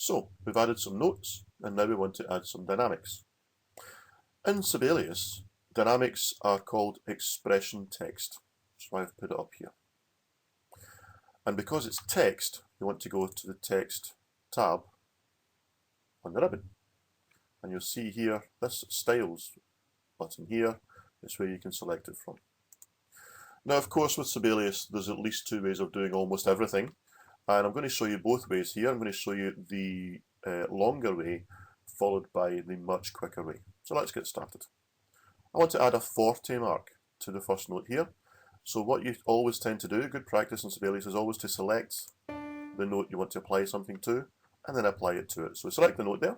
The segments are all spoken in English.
So we've added some notes and now we want to add some dynamics. In Sibelius, dynamics are called expression text. That's why I've put it up here. And because it's text, you want to go to the text tab on the ribbon. And you'll see here, this styles button here is where you can select it from. Now of course with Sibelius there's at least two ways of doing almost everything, and I'm going to show you both ways here. I'm going to show you the longer way followed by the much quicker way. So let's get started. I want to add a 40 mark to the first note here. So what you always tend to do, good practice in Sibelius, is always to select the note you want to apply something to and then apply it to it. So select the note there,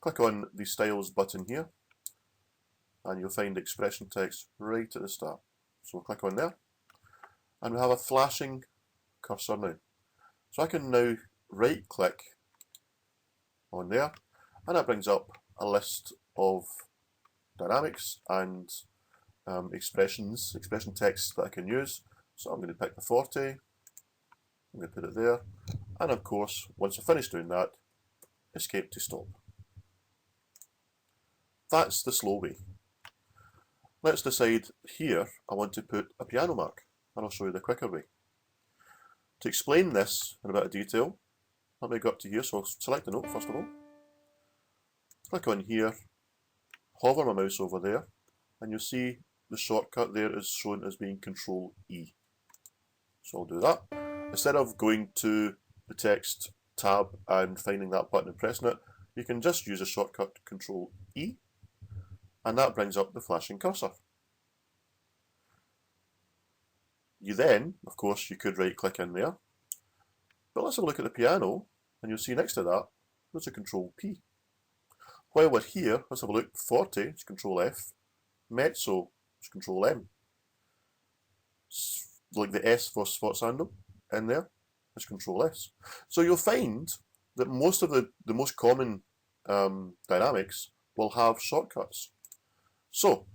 click on the styles button here, and you'll find expression text right at the start. So we'll click on there, and we have a flashing cursor now. So I can now right click on there, and that brings up a list of dynamics and expression text that I can use. So I'm going to pick the 40, I'm going to put it there, and of course once I finish doing that, escape to stop. That's the slow way. Let's decide here I want to put a piano mark, and I'll show you the quicker way. To explain this in a bit of detail, let me go up to here, so I'll select the note first of all, click on here, hover my mouse over there, and you'll see the shortcut there is shown as being Control E. So I'll do that. Instead of going to the text tab and finding that button and pressing it, you can just use a shortcut Control E, and that brings up the flashing cursor. You then, of course, you could right click in there, but let's have a look at the piano, and you'll see next to that there's a Control P. While we're here, let's have a look. 40 is Control F, mezzo is Control M. Like the S for sforzando in there is Control S. So you'll find that most of the most common dynamics will have shortcuts. So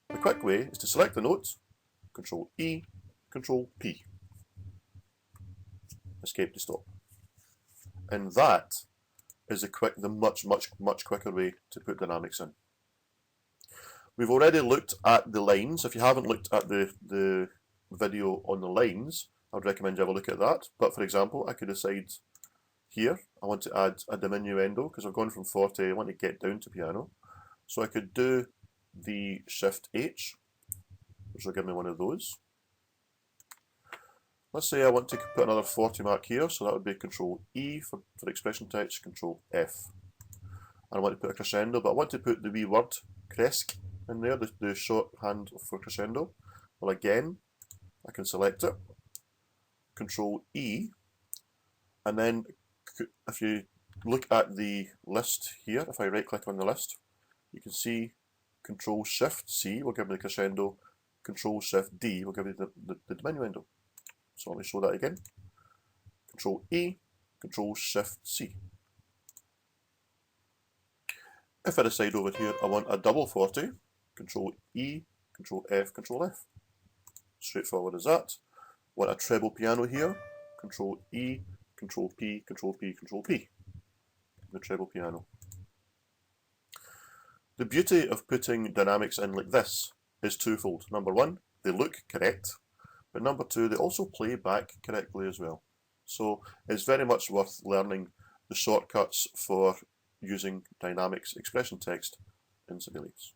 the quick way is to select the note, Control E, Control P, escape to stop. And that is the much quicker way to put dynamics in. We've already looked at the lines. If you haven't looked at the video on the lines, I would recommend you have a look at that. But for example, I could decide here, I want to add a diminuendo, because I've gone from 40, I want to get down to piano. So I could do the Shift H, which will give me one of those. Let's say I want to put another 40 mark here, so that would be Control E for expression text, Control F. And I want to put a crescendo, but I want to put the wee word cresc in there, the shorthand for crescendo. Well, again, I can select it, Control E, and then if you look at the list here, if I right click on the list, you can see Control Shift C will give me the crescendo, Control Shift D will give me the diminuendo. So let me show that again. Control E, Control Shift C. If I decide over here I want a double 40, Control E, Control F, Control F. Straightforward as that. Want a treble piano here, Control E, Control P, Control P, Control P. The treble piano. The beauty of putting dynamics in like this is twofold. Number one, they look correct, but number two, they also play back correctly as well. So it's very much worth learning the shortcuts for using dynamics expression text in Sibelius.